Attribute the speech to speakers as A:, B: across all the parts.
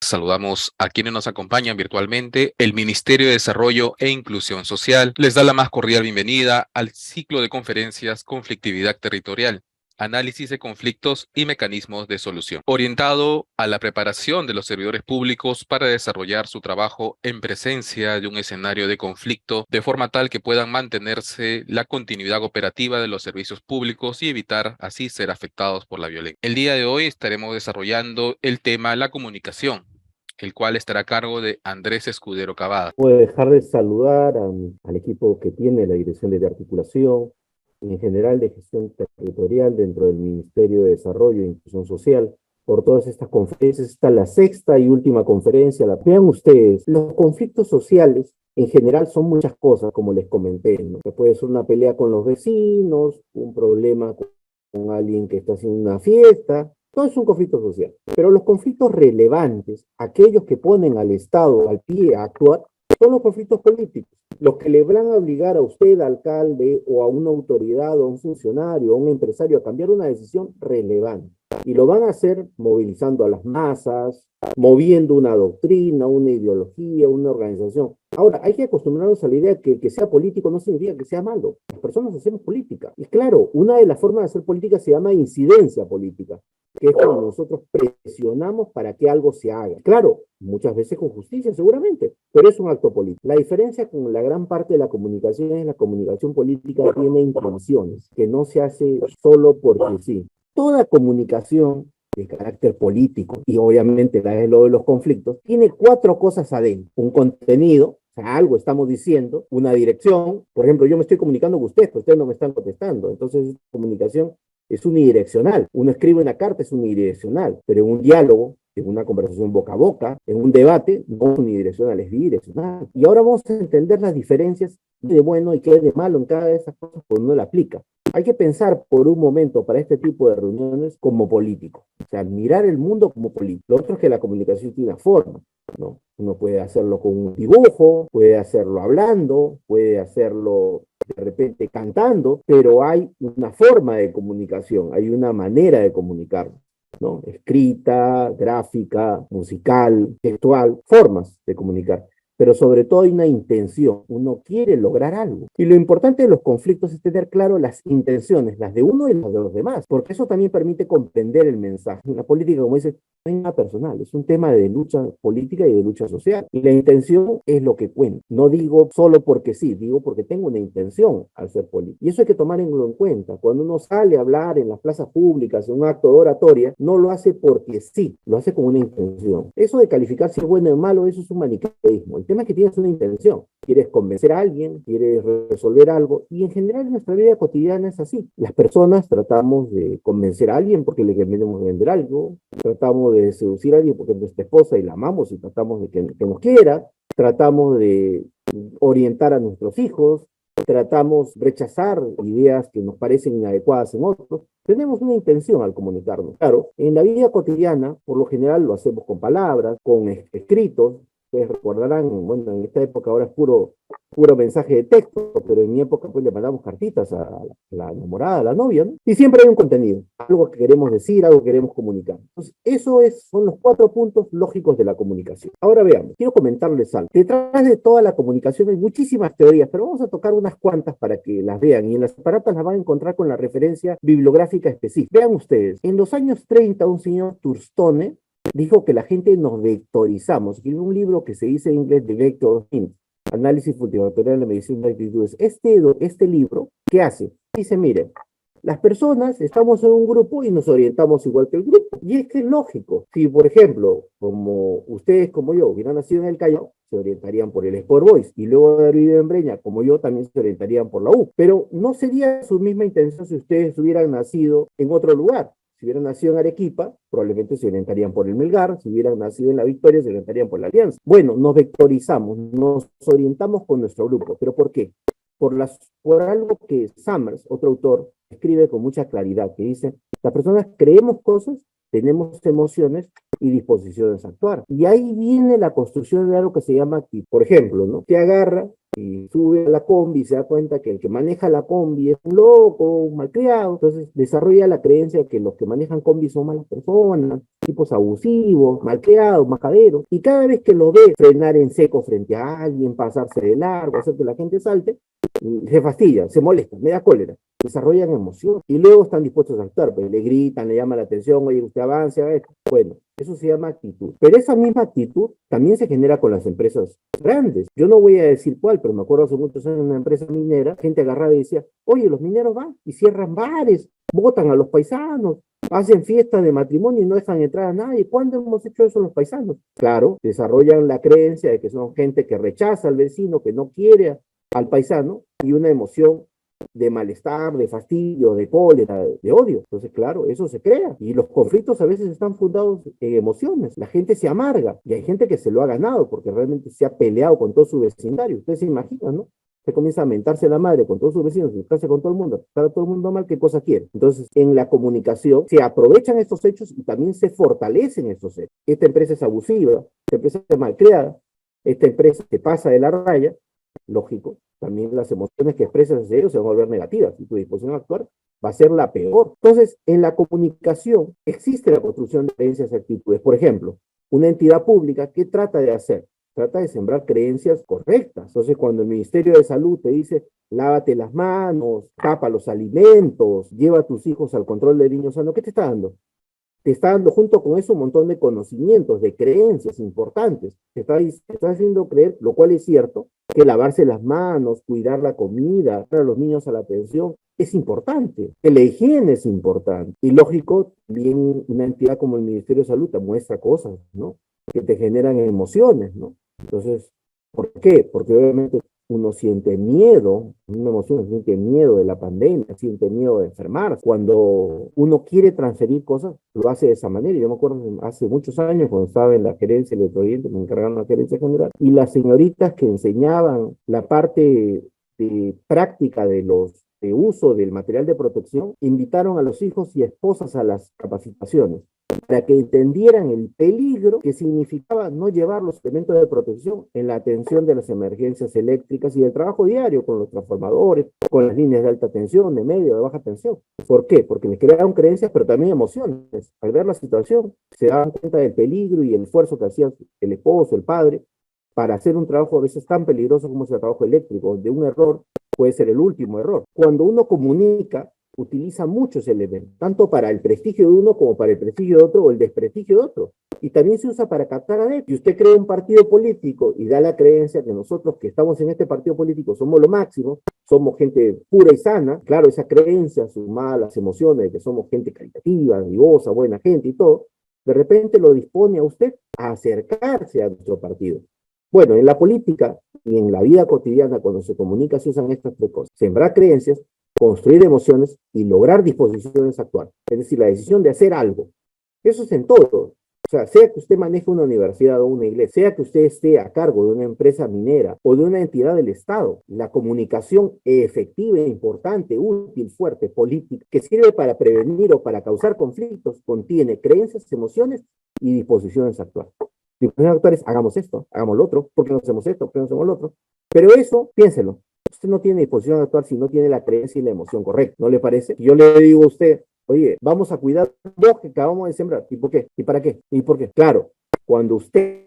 A: Saludamos a quienes nos acompañan virtualmente. El Ministerio de Desarrollo e Inclusión Social les da la más cordial bienvenida al ciclo de conferencias Conflictividad Territorial, Análisis de conflictos y mecanismos de solución, orientado a la preparación de los servidores públicos para desarrollar su trabajo en presencia de un escenario de conflicto, de forma tal que puedan mantenerse la continuidad operativa de los servicios públicos y evitar así ser afectados por la violencia. El día de hoy estaremos desarrollando el tema la comunicación, el cual estará a cargo de Andrés Escudero Cavada.
B: Puedo dejar de saludar al equipo que tiene la Dirección de Articulación y en general de Gestión Territorial dentro del Ministerio de Desarrollo e Inclusión Social por todas estas conferencias. Esta es la sexta y última conferencia. Vean ustedes, los conflictos sociales en general son muchas cosas, como les comenté, ¿no? Que puede ser una pelea con los vecinos, un problema con alguien que está haciendo una fiesta. Todo es un conflicto social. Pero los conflictos relevantes, aquellos que ponen al Estado al pie a actuar, son los conflictos políticos. Los que le van a obligar a usted, alcalde, o a una autoridad, o a un funcionario, o a un empresario a cambiar una decisión relevante. Y lo van a hacer movilizando a las masas, moviendo una doctrina, una ideología, una organización. Ahora, hay que acostumbrarnos a la idea que el que sea político no significa que sea malo. Las personas hacemos política. Y claro, una de las formas de hacer política se llama incidencia política, que es cuando nosotros presionamos para que algo se haga. Claro, muchas veces con justicia seguramente, pero es un acto político. La diferencia con la gran parte de la comunicación es la comunicación política tiene intenciones, que no se hace solo porque sí. Toda comunicación de carácter político, y obviamente la es lo de los conflictos, tiene cuatro cosas adentro. Un contenido, o sea, algo estamos diciendo, una dirección. Por ejemplo, yo me estoy comunicando con ustedes, pero ustedes no me están contestando. Entonces, comunicación es unidireccional. Uno escribe una carta, es unidireccional, pero en un diálogo, en una conversación boca a boca, en un debate, no es unidireccional, es bidireccional. Y ahora vamos a entender las diferencias de bueno y qué es de malo en cada de esas cosas cuando uno la aplica. Hay que pensar por un momento para este tipo de reuniones como político, o sea, mirar el mundo como político. Lo otro es que la comunicación tiene una forma, ¿no? Uno puede hacerlo con un dibujo, puede hacerlo hablando, puede hacerlo de repente cantando, pero hay una forma de comunicación, hay una manera de comunicar, ¿no? Escrita, gráfica, musical, textual, formas de comunicar. Pero sobre todo hay una intención, uno quiere lograr algo. Y lo importante de los conflictos es tener claro las intenciones, las de uno y las de los demás, porque eso también permite comprender el mensaje. La política, como dice, no es nada personal, es un tema de lucha política y de lucha social. Y la intención es lo que cuenta. No digo solo porque sí, digo porque tengo una intención al ser político. Y eso hay que tomarlo en cuenta. Cuando uno sale a hablar en las plazas públicas, en un acto de oratoria, no lo hace porque sí, lo hace con una intención. Eso de calificar si es bueno o malo, eso es un maniqueísmo. El tema es que tienes una intención. Quieres convencer a alguien, quieres resolver algo, y en general en nuestra vida cotidiana es así. Las personas tratamos de convencer a alguien porque le queremos vender algo, tratamos de seducir a alguien porque es nuestra esposa y la amamos y tratamos de que nos quiera, tratamos de orientar a nuestros hijos, tratamos de rechazar ideas que nos parecen inadecuadas en otros. Tenemos una intención al comunicarnos. Claro, en la vida cotidiana, por lo general lo hacemos con palabras, con escritos. Ustedes recordarán, bueno, en esta época ahora es puro mensaje de texto, pero en mi época pues le mandamos cartitas a la enamorada, a la novia, ¿no? Y siempre hay un contenido, algo que queremos decir, algo que queremos comunicar. Entonces, son los cuatro puntos lógicos de la comunicación. Ahora veamos, quiero comentarles algo. Detrás de toda la comunicación hay muchísimas teorías, pero vamos a tocar unas cuantas para que las vean, y en las aparatas las van a encontrar con la referencia bibliográfica específica. Vean ustedes, en los años 30, un señor Turstone dijo que la gente nos vectorizamos. Escribió un libro que se dice en inglés de Vector Hint, Análisis Multivectorial de la Medición de Actitudes. Este libro, ¿qué hace? Dice, mire, las personas estamos en un grupo y nos orientamos igual que el grupo. Y es que es lógico. Si, por ejemplo, como ustedes, como yo, hubieran nacido en el Callao, se orientarían por el Sport Boys. Y luego de haber vivido en Breña, como yo, también se orientarían por la U. Pero no sería su misma intención si ustedes hubieran nacido en otro lugar. Si hubieran nacido en Arequipa, probablemente se orientarían por el Melgar. Si hubieran nacido en La Victoria, se orientarían por la Alianza. Bueno, nos vectorizamos, nos orientamos con nuestro grupo. ¿Pero por qué? Por algo que Summers, otro autor, escribe con mucha claridad, que dice, las personas creemos cosas, tenemos emociones y disposiciones a actuar. Y ahí viene la construcción de algo que se llama actitud. Por ejemplo, ¿no? Te agarra y sube a la combi y se da cuenta que el que maneja la combi es un loco, un malcriado, entonces desarrolla la creencia de que los que manejan combi son malas personas, tipos abusivos, malcriados, majaderos, y cada vez que lo ve frenar en seco frente a alguien, pasarse de largo, hacer que la gente salte, se fastidia, se molesta, me da cólera, desarrollan emoción y luego están dispuestos a actuar, pues le gritan, le llaman la atención, oye, usted avance, a esto. Bueno, eso se llama actitud. Pero esa misma actitud también se genera con las empresas grandes. Yo no voy a decir cuál, pero me acuerdo hace muchos años en una empresa minera, gente agarraba y decía, oye, los mineros van y cierran bares, botan a los paisanos, hacen fiestas de matrimonio y no dejan entrar a nadie. ¿Cuándo hemos hecho eso los paisanos? Claro, desarrollan la creencia de que son gente que rechaza al vecino, que no quiere al paisano y una emoción de malestar, de fastidio, de cólera, de odio. Entonces, claro, eso se crea. Y los conflictos a veces están fundados en emociones. La gente se amarga y hay gente que se lo ha ganado porque realmente se ha peleado con todo su vecindario. Ustedes se imaginan, ¿no? Se comienza a mentarse la madre con todos sus vecinos, buscarse con todo el mundo, tratar a todo el mundo mal, ¿qué cosa quiere? Entonces, en la comunicación se aprovechan estos hechos y también se fortalecen estos hechos. Esta empresa es abusiva, esta empresa es malcriada, esta empresa se pasa de la raya, lógico, también las emociones que expresas hacia ellos se van a volver negativas y tu disposición a actuar va a ser la peor. Entonces, en la comunicación existe la construcción de creencias y actitudes. Por ejemplo, una entidad pública, ¿qué trata de hacer? Trata de sembrar creencias correctas. Entonces, cuando el Ministerio de Salud te dice, lávate las manos, tapa los alimentos, lleva a tus hijos al control de niños sanos, ¿qué te está dando? Te está dando junto con eso un montón de conocimientos, de creencias importantes. Te está haciendo creer, lo cual es cierto, que lavarse las manos, cuidar la comida, dar a los niños a la atención, es importante, que la higiene es importante. Y lógico, bien una entidad como el Ministerio de Salud te muestra cosas, ¿no? Que te generan emociones, ¿no? Entonces, ¿por qué? Porque obviamente uno siente miedo, una emoción siente miedo de la pandemia, siente miedo de enfermar. Cuando uno quiere transferir cosas, lo hace de esa manera. Yo me acuerdo hace muchos años, cuando estaba en la gerencia del Oriente, me encargaron la gerencia general, y las señoritas que enseñaban la parte de práctica de uso del material de protección, invitaron a los hijos y esposas a las capacitaciones para que entendieran el peligro que significaba no llevar los elementos de protección en la atención de las emergencias eléctricas y del trabajo diario con los transformadores, con las líneas de alta tensión, de media, de baja tensión. ¿Por qué? Porque les crearon creencias, pero también emociones. Al ver la situación, se daban cuenta del peligro y el esfuerzo que hacía el esposo, el padre, para hacer un trabajo a veces tan peligroso como es el trabajo eléctrico, donde un error puede ser el último error. Cuando uno comunica, utiliza muchos elementos, tanto para el prestigio de uno como para el prestigio de otro o el desprestigio de otro. Y también se usa para captar adeptos. Si usted crea un partido político y da la creencia que nosotros que estamos en este partido político somos lo máximo, somos gente pura y sana, claro, esa creencia sumada a las emociones de que somos gente caritativa, vivosa, buena gente y todo, de repente lo dispone a usted a acercarse a nuestro partido. Bueno, en la política y en la vida cotidiana, cuando se comunica, se usan estas tres cosas. Sembrar creencias, construir emociones y lograr disposiciones actuales. Es decir, la decisión de hacer algo. Eso es en todo. O sea que usted maneje una universidad o una iglesia, sea que usted esté a cargo de una empresa minera o de una entidad del Estado, la comunicación efectiva, importante, útil, fuerte, política, que sirve para prevenir o para causar conflictos, contiene creencias, emociones y disposiciones actuales. Disposiciones actuales, hagamos esto, hagamos lo otro, ¿por qué no hacemos esto? ¿Por qué no hacemos lo otro? Pero eso, piénselo, usted no tiene disposición actual si no tiene la creencia y la emoción correcta, ¿no le parece? Yo le digo a usted, oye, vamos a cuidar el bosque que acabamos de sembrar. ¿Y por qué? ¿Y para qué? ¿Y por qué? Claro, cuando usted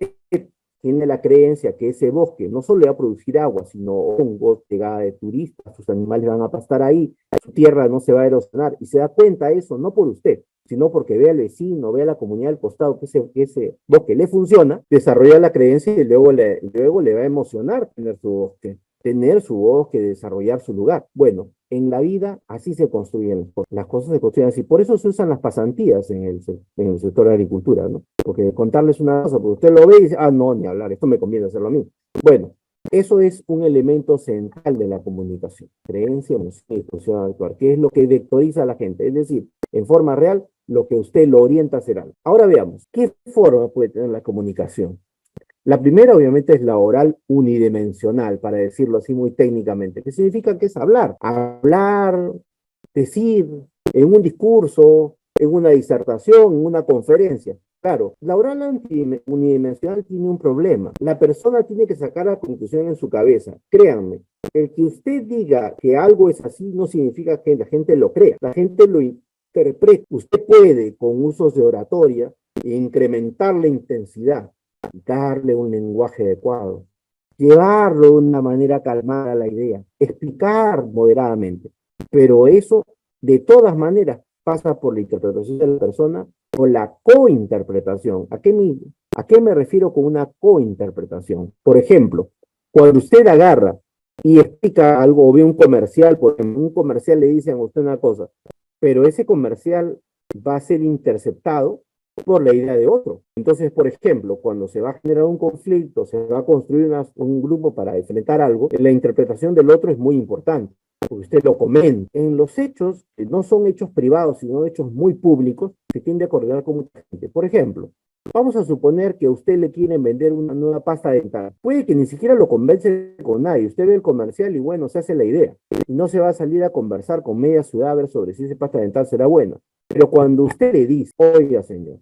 B: tiene la creencia que ese bosque no solo le va a producir agua, sino hongos, llegada de turistas, sus animales van a pastar ahí, su tierra no se va a erosionar, y se da cuenta de eso no por usted, sino porque ve al vecino, ve a la comunidad del costado que ese bosque le funciona, desarrolla la creencia y luego le va a emocionar tener su bosque, desarrollar su lugar. Bueno, en la vida así se construyen las cosas, se construyen así. Por eso se usan las pasantías en el sector de agricultura, ¿no? Porque contarles una cosa, porque usted lo ve y dice, no, ni hablar, esto me conviene hacerlo a mí. Bueno, eso es un elemento central de la comunicación. Creencia, emoción y disposición a actuar, que es lo que vectoriza a la gente. Es decir, en forma real, lo que usted lo orienta a hacer algo. Ahora veamos, ¿qué forma puede tener la comunicación? La primera, obviamente, es la oral unidimensional, para decirlo así muy técnicamente, que significa que es hablar. Hablar, decir en un discurso, en una disertación, en una conferencia. Claro, la oral unidimensional tiene un problema. La persona tiene que sacar la conclusión en su cabeza. Créanme, el que usted diga que algo es así no significa que la gente lo crea. La gente lo interpreta. Usted puede, con usos de oratoria, incrementar la intensidad, darle un lenguaje adecuado, llevarlo de una manera calmada a la idea, explicar moderadamente. Pero eso, de todas maneras, pasa por la interpretación de la persona o la cointerpretación. ¿A qué me refiero con una cointerpretación? Por ejemplo, cuando usted agarra y explica algo o ve un comercial, por ejemplo, un comercial le dicen a usted una cosa, pero ese comercial va a ser interceptado por la idea de otro. Entonces, por ejemplo, cuando se va a generar un conflicto, se va a construir un grupo para enfrentar algo, la interpretación del otro es muy importante, porque usted lo comenta. En los hechos, que no son hechos privados, sino hechos muy públicos, se tiende a coordinar con mucha gente. Por ejemplo, vamos a suponer que a usted le quieren vender una nueva pasta dental. Puede que ni siquiera lo convence con nadie. Usted ve el comercial y bueno, se hace la idea. Y no se va a salir a conversar con media ciudad a ver sobre si esa pasta dental será buena. Pero cuando usted le dice, oiga señor,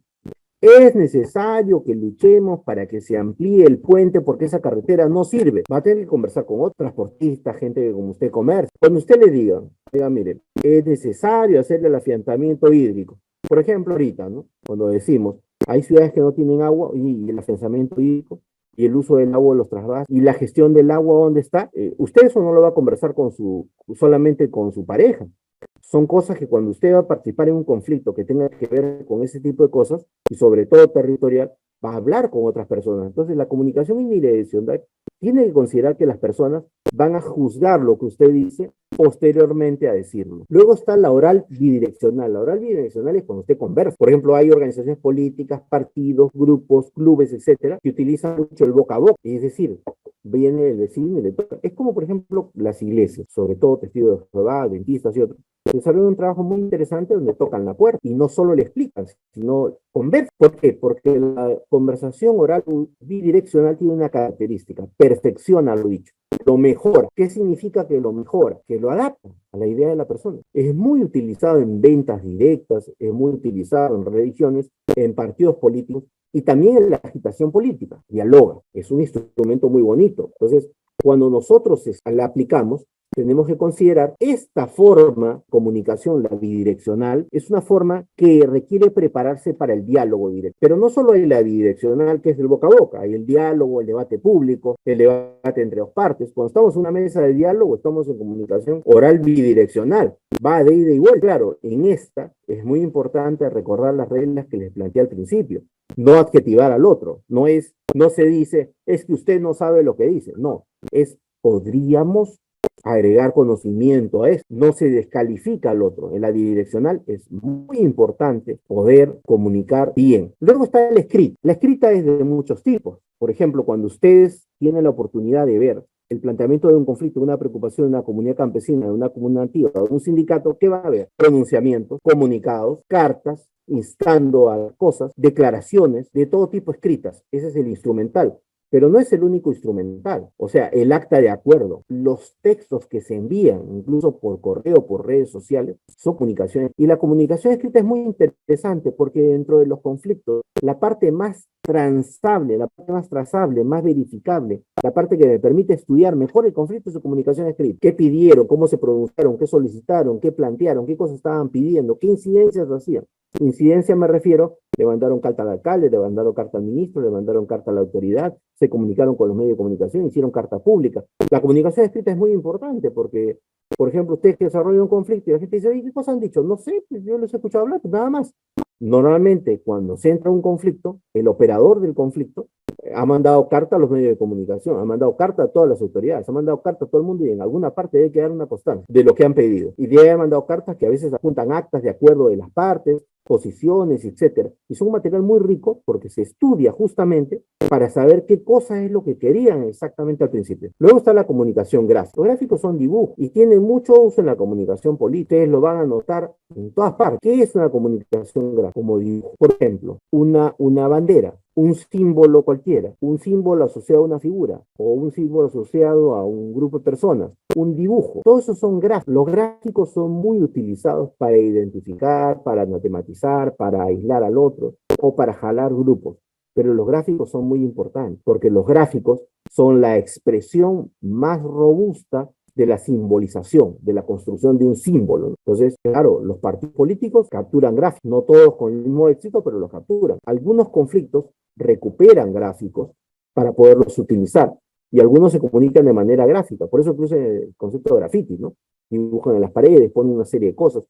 B: es necesario que luchemos para que se amplíe el puente porque esa carretera no sirve. Va a tener que conversar con otros transportistas, gente que como usted comercia. Cuando usted le diga, mire, es necesario hacerle el afianzamiento hídrico. Por ejemplo, ahorita, ¿no? Cuando decimos, hay ciudades que no tienen agua y el afianzamiento hídrico y el uso del agua de los trasvases y la gestión del agua, ¿dónde está? Usted eso no lo va a conversar solamente con su pareja. Son cosas que cuando usted va a participar en un conflicto que tenga que ver con ese tipo de cosas, y sobre todo territorial, va a hablar con otras personas. Entonces, la comunicación unidireccional tiene que considerar que las personas van a juzgar lo que usted dice posteriormente a decirlo. Luego está la oral bidireccional. La oral bidireccional es cuando usted conversa. Por ejemplo, hay organizaciones políticas, partidos, grupos, clubes, etcétera, que utilizan mucho el boca a boca. Es decir, viene el vecino y le toca. Es como, por ejemplo, las iglesias, sobre todo testigos de Jehová, dentistas y otros. Desarrollan un trabajo muy interesante donde tocan la puerta y no solo le explican, sino conversan. ¿Por qué? Porque la conversación oral bidireccional tiene una característica, perfecciona lo dicho, lo mejora. ¿Qué significa que lo mejora? Que lo adapta a la idea de la persona. Es muy utilizado en ventas directas, es muy utilizado en religiones, en partidos políticos y también en la agitación política. Dialoga, es un instrumento muy bonito. Entonces, cuando nosotros la aplicamos, tenemos que considerar esta forma, comunicación, la bidireccional, es una forma que requiere prepararse para el diálogo directo. Pero no solo hay la bidireccional, que es del boca a boca, hay el diálogo, el debate público, el debate entre dos partes. Cuando estamos en una mesa de diálogo, estamos en comunicación oral bidireccional, va de ida y vuelta. Claro, en esta es muy importante recordar las reglas que les planteé al principio. No adjetivar al otro, no se dice, es que usted no sabe lo que dice, no, podríamos agregar conocimiento a esto, no se descalifica al otro. En la bidireccional es muy importante poder comunicar bien. Luego está el escrito. La escrita es de muchos tipos. Por ejemplo, cuando ustedes tienen la oportunidad de ver el planteamiento de un conflicto, una preocupación de una comunidad campesina, de una comunidad nativa, de un sindicato, ¿qué va a haber? Pronunciamientos, comunicados, cartas, instando a cosas, declaraciones de todo tipo escritas. Ese es el instrumental. Pero no es el único instrumental, o sea, el acta de acuerdo, los textos que se envían, incluso por correo, por redes sociales, son comunicaciones. Y la comunicación escrita es muy interesante porque dentro de los conflictos, la parte más transable, la parte más trazable, más verificable, la parte que me permite estudiar mejor el conflicto es su comunicación escrita. ¿Qué pidieron? ¿Cómo se pronunciaron? ¿Qué solicitaron? ¿Qué plantearon? ¿Qué cosas estaban pidiendo? ¿Qué incidencias hacían? Incidencia me refiero, le mandaron carta al alcalde, le mandaron carta al ministro, le mandaron carta a la autoridad, se comunicaron con los medios de comunicación, hicieron carta pública. La comunicación escrita es muy importante porque, por ejemplo, usted que desarrolla un conflicto y la gente dice, ¿qué cosas han dicho? No sé, pues yo les he escuchado hablar, nada más. Normalmente, cuando se entra un conflicto, el operador del conflicto ha mandado carta a los medios de comunicación, ha mandado carta a todas las autoridades, ha mandado carta a todo el mundo y en alguna parte debe quedar una constancia de lo que han pedido. Y de ahí ha mandado cartas que a veces apuntan actas de acuerdo de las partes, posiciones, etcétera. Y son un material muy rico porque se estudia justamente para saber qué cosa es lo que querían exactamente al principio. Luego está la comunicación gráfica. Los gráficos son dibujos y tienen mucho uso en la comunicación política. Ustedes lo van a notar en todas partes. ¿Qué es una comunicación gráfica? Como dibujo. Por ejemplo, una bandera. un símbolo cualquiera, un símbolo asociado a una figura o un símbolo asociado a un grupo de personas, un dibujo. Todos esos son gráficos. Los gráficos son muy utilizados para identificar, para matematizar, para aislar al otro o para jalar grupos. Pero los gráficos son muy importantes porque los gráficos son la expresión más robusta de la simbolización, de la construcción de un símbolo. Entonces, claro, los partidos políticos capturan gráficos, no todos con el mismo éxito, pero los capturan. Algunos conflictos recuperan gráficos para poderlos utilizar y algunos se comunican de manera gráfica. Por eso incluso el concepto de graffiti, ¿no? Dibujan en las paredes, ponen una serie de cosas.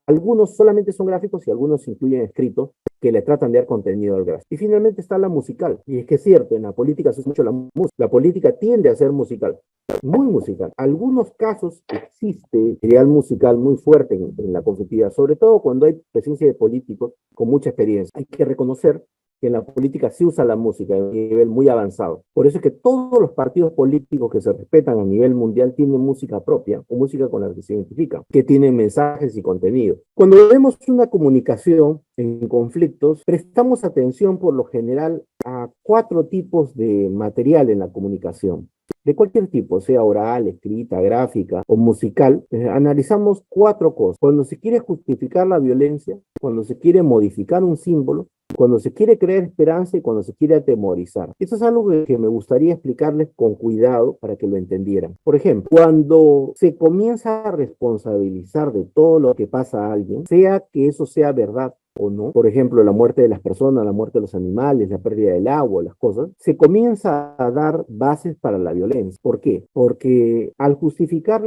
B: Algunos solamente son gráficos y algunos incluyen escritos que le tratan de dar contenido al gráfico. Y finalmente está la musical. Y es que es cierto, en la política se usa mucho la música. La política tiende a ser musical, muy musical. Algunos casos existe material musical muy fuerte en la conflictividad, sobre todo cuando hay presencia de políticos con mucha experiencia. Hay que reconocer que en la política se usa la música a un nivel muy avanzado. Por eso es que todos los partidos políticos que se respetan a nivel mundial tienen música propia, o música con la que se identifican, que tienen mensajes y contenido. Cuando vemos una comunicación en conflictos, prestamos atención por lo general a 4 tipos de material en la comunicación. De cualquier tipo, sea oral, escrita, gráfica o musical, analizamos 4 cosas. Cuando se quiere justificar la violencia, cuando se quiere modificar un símbolo, cuando se quiere crear esperanza y cuando se quiere atemorizar. Eso es algo que me gustaría explicarles con cuidado para que lo entendieran. Por ejemplo, cuando se comienza a responsabilizar de todo lo que pasa a alguien, sea que eso sea verdad o no, por ejemplo, la muerte de las personas, la muerte de los animales, la pérdida del agua, las cosas, se comienza a dar bases para la violencia. ¿Por qué? Porque al justificar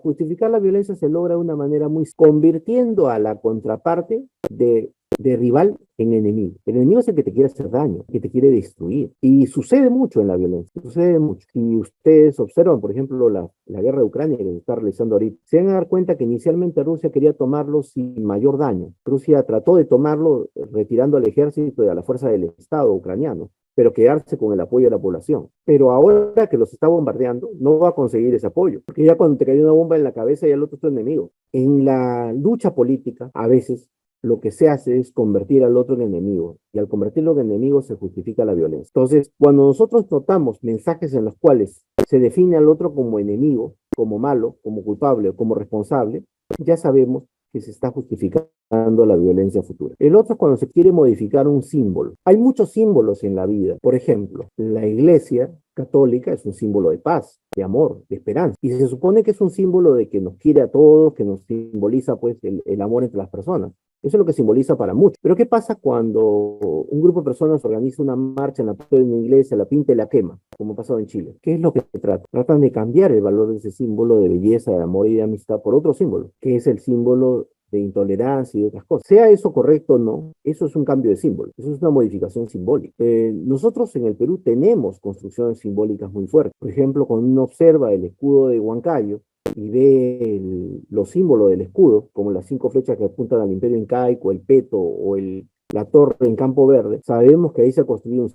B: justificar la violencia se logra de una manera muy convirtiendo a la contraparte de rival en enemigo. El enemigo es el que te quiere hacer daño, que te quiere destruir. Y sucede mucho en la violencia, sucede mucho. Si ustedes observan, por ejemplo, la guerra de Ucrania que se está realizando ahorita, se van a dar cuenta que inicialmente Rusia quería tomarlo sin mayor daño. Rusia trató de tomarlo retirando al ejército y a la fuerza del Estado ucraniano, pero quedarse con el apoyo de la población. Pero ahora que los está bombardeando, no va a conseguir ese apoyo, porque ya cuando te cayó una bomba en la cabeza, ya el otro es tu enemigo. En la lucha política, a veces, lo que se hace es convertir al otro en enemigo, y al convertirlo en enemigo se justifica la violencia. Entonces, cuando nosotros notamos mensajes en los cuales se define al otro como enemigo, como malo, como culpable o como responsable, ya sabemos que se está justificando la violencia futura. El otro es cuando se quiere modificar un símbolo. Hay muchos símbolos en la vida. Por ejemplo, la iglesia católica es un símbolo de paz, de amor, de esperanza. Y se supone que es un símbolo de que nos quiere a todos, que nos simboliza pues el amor entre las personas. Eso es lo que simboliza para muchos. Pero ¿qué pasa cuando un grupo de personas organiza una marcha en la puerta de una iglesia, la pinta y la quema, como ha pasado en Chile? ¿Qué es lo que se trata? Tratan de cambiar el valor de ese símbolo de belleza, de amor y de amistad por otro símbolo, que es el símbolo de intolerancia y otras cosas. Sea eso correcto o no, eso es un cambio de símbolo, eso es una modificación simbólica. Nosotros en el Perú tenemos construcciones simbólicas muy fuertes. Por ejemplo, cuando uno observa el escudo de Huancayo, y ve los símbolos del escudo, como las 5 flechas que apuntan al imperio incaico, el peto o la torre en Campo Verde, sabemos que ahí se ha construido un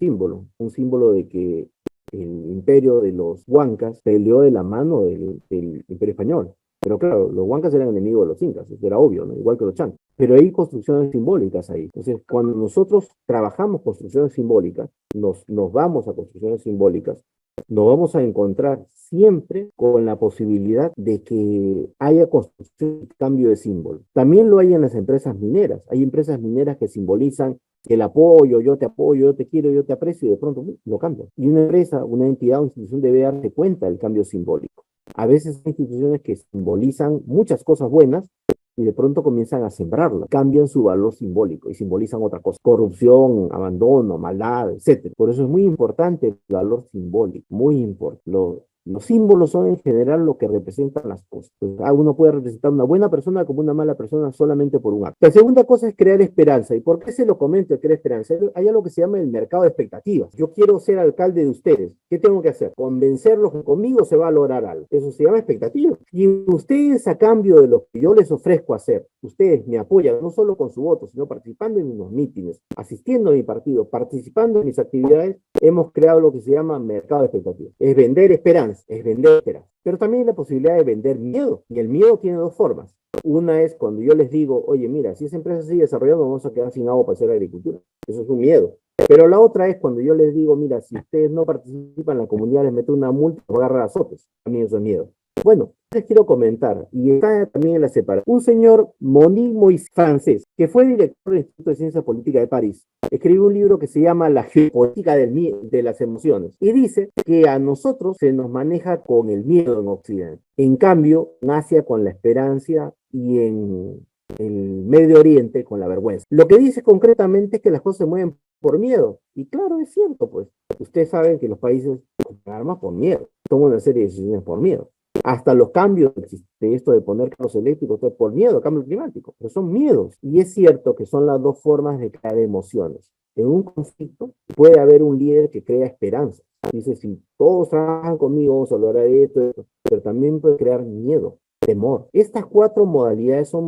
B: símbolo de que el imperio de los huancas peleó de la mano del imperio español. Pero claro, los huancas eran enemigos de los incas, eso era obvio, ¿no? Igual que los chancas. Pero hay construcciones simbólicas ahí. Entonces, cuando nosotros trabajamos construcciones simbólicas, nos vamos a construcciones simbólicas, nos vamos a encontrar siempre con la posibilidad de que haya construcción y cambio de símbolo. También lo hay en las empresas mineras. Hay empresas mineras que simbolizan el apoyo, yo te apoyo, yo te quiero, yo te aprecio, y de pronto lo cambian. Y una empresa, una entidad o institución debe darse cuenta del cambio simbólico. A veces hay instituciones que simbolizan muchas cosas buenas y de pronto comienzan a sembrarlas, cambian su valor simbólico y simbolizan otra cosa, corrupción, abandono, maldad, etcétera. Por eso es muy importante el valor simbólico, muy importante. Los símbolos son en general lo que representan las cosas. Entonces, uno puede representar una buena persona como una mala persona solamente por un acto. La segunda cosa es crear esperanza. ¿Y por qué se lo comento de crear esperanza? Hay algo que se llama el mercado de expectativas. Yo quiero ser alcalde de ustedes. ¿Qué tengo que hacer? Convencerlos que conmigo se va a lograr algo. Eso se llama expectativa. Y ustedes, a cambio de lo que yo les ofrezco hacer, ustedes me apoyan no solo con su voto, sino participando en unos mítines, asistiendo a mi partido, participando en mis actividades, hemos creado lo que se llama mercado de expectativas. Es vender esperanza. esperanza, es vender esperanza. Pero también hay la posibilidad de vender miedo. Y el miedo tiene dos formas. Una es cuando yo les digo, oye, mira, si esa empresa sigue desarrollando, vamos a quedar sin agua para hacer agricultura. Eso es un miedo. Pero la otra es cuando yo les digo, mira, si ustedes no participan en la comunidad, les meto una multa o agarra azotes. También eso es miedo. Bueno, les quiero comentar, y está también en la separación, un señor Monique Moïse, francés, que fue director del Instituto de Ciencia Política de París, escribió un libro que se llama La geopolítica de las emociones, y dice que a nosotros se nos maneja con el miedo en Occidente, en cambio, en Asia con la esperanza y en el Medio Oriente con la vergüenza. Lo que dice concretamente es que las cosas se mueven por miedo, y claro, es cierto, pues, ustedes saben que los países compran armas por miedo, toman una serie de decisiones por miedo. Hasta los cambios de esto de poner carros eléctricos, todo por miedo, cambio climático, pero son miedos. Y es cierto que son las dos formas de crear emociones. En un conflicto puede haber un líder que crea esperanza. Dice, si todos trabajan conmigo, vamos a hablar de esto, pero también puede crear miedo, temor. Estas cuatro modalidades son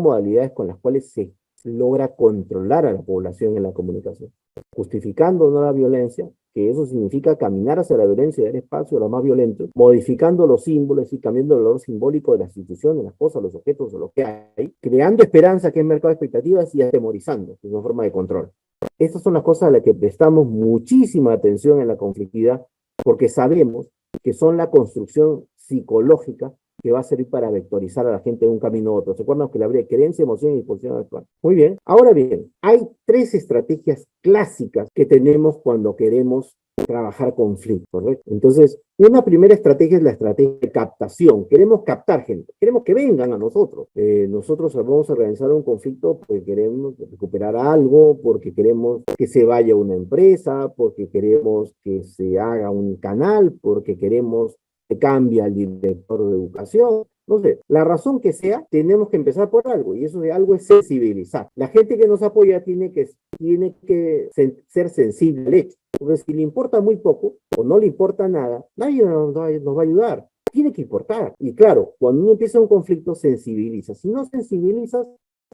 B: modalidades con las cuales se logra controlar a la población en la comunicación, justificando no la violencia, que eso significa caminar hacia la violencia y dar espacio a lo más violento, modificando los símbolos y cambiando el valor simbólico de las instituciones, las cosas, los objetos o lo que hay, creando esperanza, que es mercado de expectativas, y atemorizando, que es una forma de control. Estas son las cosas a las que prestamos muchísima atención en la conflictividad, porque sabemos que son la construcción psicológica que va a servir para vectorizar a la gente de un camino a otro. ¿Se acuerdan que le habría creencia, emoción y disposición actual? Muy bien. Ahora bien, hay tres estrategias clásicas que tenemos cuando queremos trabajar conflictos, ¿correcto? Entonces, una primera estrategia es la estrategia de captación. Queremos captar gente, queremos que vengan a nosotros. Nosotros vamos a organizar un conflicto porque queremos recuperar algo, porque queremos que se vaya una empresa, porque queremos que se haga un canal, porque queremos que cambie al director de educación. No sé, la razón que sea, tenemos que empezar por algo, y eso de algo es sensibilizar. La gente que nos apoya tiene que ser sensible al hecho, porque si le importa muy poco o no le importa nada, nadie nos va a ayudar. Tiene que importar. Y claro, cuando uno empieza un conflicto, sensibiliza. Si no sensibilizas,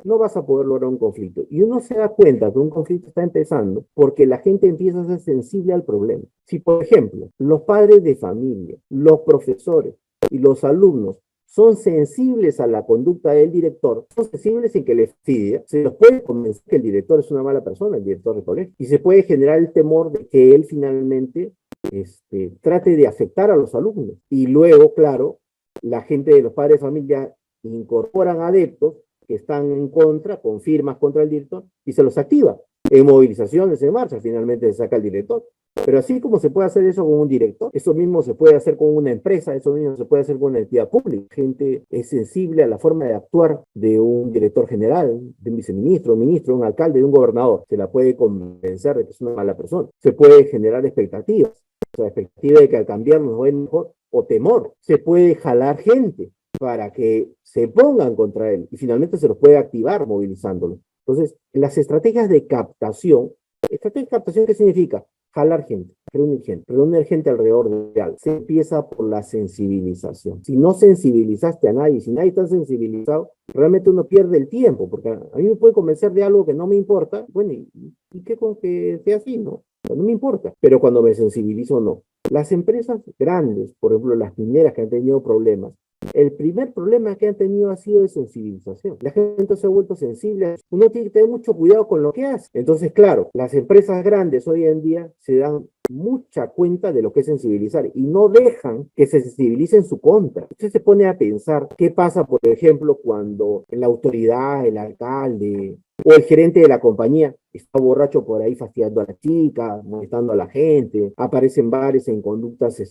B: no vas a poder lograr un conflicto. Y uno se da cuenta que un conflicto está empezando porque la gente empieza a ser sensible al problema. Si, por ejemplo, los padres de familia, los profesores y los alumnos son sensibles a la conducta del director, son sensibles en que les fastidia, se los puede convencer que el director es una mala persona, el director del colegio, y se puede generar el temor de que él finalmente trate de afectar a los alumnos. Y luego, claro, la gente de los padres de familia incorporan adeptos que están en contra, con firmas contra el director, y se los activa. En movilizaciones, en marcha, finalmente se saca el director. Pero así como se puede hacer eso con un director, eso mismo se puede hacer con una empresa, eso mismo se puede hacer con una entidad pública. Gente es sensible a la forma de actuar de un director general, de un viceministro, un ministro, un alcalde, de un gobernador. Se la puede convencer de que es una mala persona. Se puede generar expectativas. O sea, expectativa de que al cambiar nos va a ir mejor, o temor. Se puede jalar gente para que se pongan contra él y finalmente se los puede activar movilizándolos. Entonces, las estrategias de captación, ¿qué significa? Jalar gente, reunir gente alrededor de algo. Se empieza por la sensibilización. Si no sensibilizaste a nadie, si nadie está sensibilizado, realmente uno pierde el tiempo, porque a mí me puede convencer de algo que no me importa, bueno, ¿y qué con que sea así, no? No me importa, pero cuando me sensibilizo, no. Las empresas grandes, por ejemplo, las mineras que han tenido problemas, el primer problema que han tenido ha sido de sensibilización. La gente se ha vuelto sensible. Uno tiene que tener mucho cuidado con lo que hace. Entonces, claro, las empresas grandes hoy en día se dan mucha cuenta de lo que es sensibilizar y no dejan que se sensibilice en su contra. Usted se pone a pensar qué pasa, por ejemplo, cuando la autoridad, el alcalde o el gerente de la compañía está borracho por ahí fastidiando a la chica, molestando a la gente, aparecen bares en conductas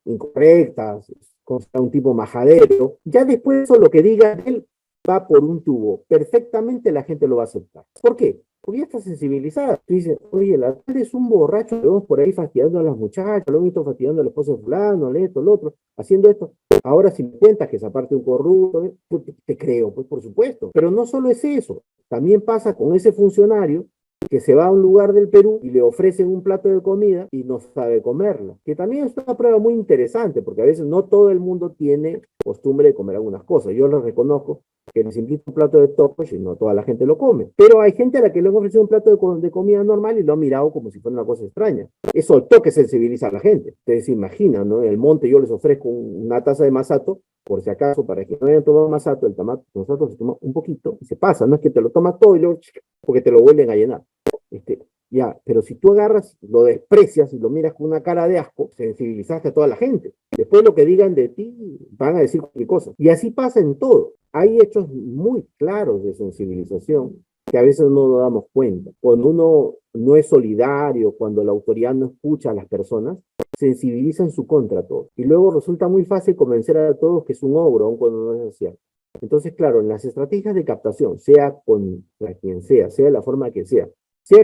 B: incorrectas, consta un tipo majadero. Ya después eso lo que diga él va por un tubo. Perfectamente la gente lo va a aceptar. ¿Por qué? Porque ya está sensibilizada. Tú dices, oye, el alcalde es un borracho, lo vemos por ahí fastidiando a las muchachas, lo hemos visto fastidiando a la esposa de fulano, esto, lo otro, haciendo esto. Ahora si me cuentas que es aparte un corrupto, pues te creo, pues por supuesto. Pero no solo es eso, también pasa con ese funcionario que se va a un lugar del Perú y le ofrecen un plato de comida y no sabe comerla, que también es una prueba muy interesante, porque a veces no todo el mundo tiene costumbre de comer algunas cosas. Yo lo reconozco, que les invito un plato de tacos y no toda la gente lo come. Pero hay gente a la que le han ofrecido un plato de comida normal y lo han mirado como si fuera una cosa extraña. Eso toque sensibiliza a la gente. Ustedes se imaginan, ¿no? En el monte yo les ofrezco una taza de masato, por si acaso, para que no hayan tomado masato, el masato se toma un poquito y se pasa. No es que te lo tomas todo y luego, porque te lo vuelven a llenar. Ya, pero si tú agarras, lo desprecias y lo miras con una cara de asco, sensibilizaste a toda la gente. Después lo que digan de ti, van a decir cualquier cosa. Y así pasa en todo. Hay hechos muy claros de sensibilización que a veces no nos damos cuenta. Cuando uno no es solidario, cuando la autoridad no escucha a las personas, sensibiliza en su contra a todos. Y luego resulta muy fácil convencer a todos que es un ogro, aun cuando no es social. Entonces, claro, en las estrategias de captación, sea con quien sea de la forma que sea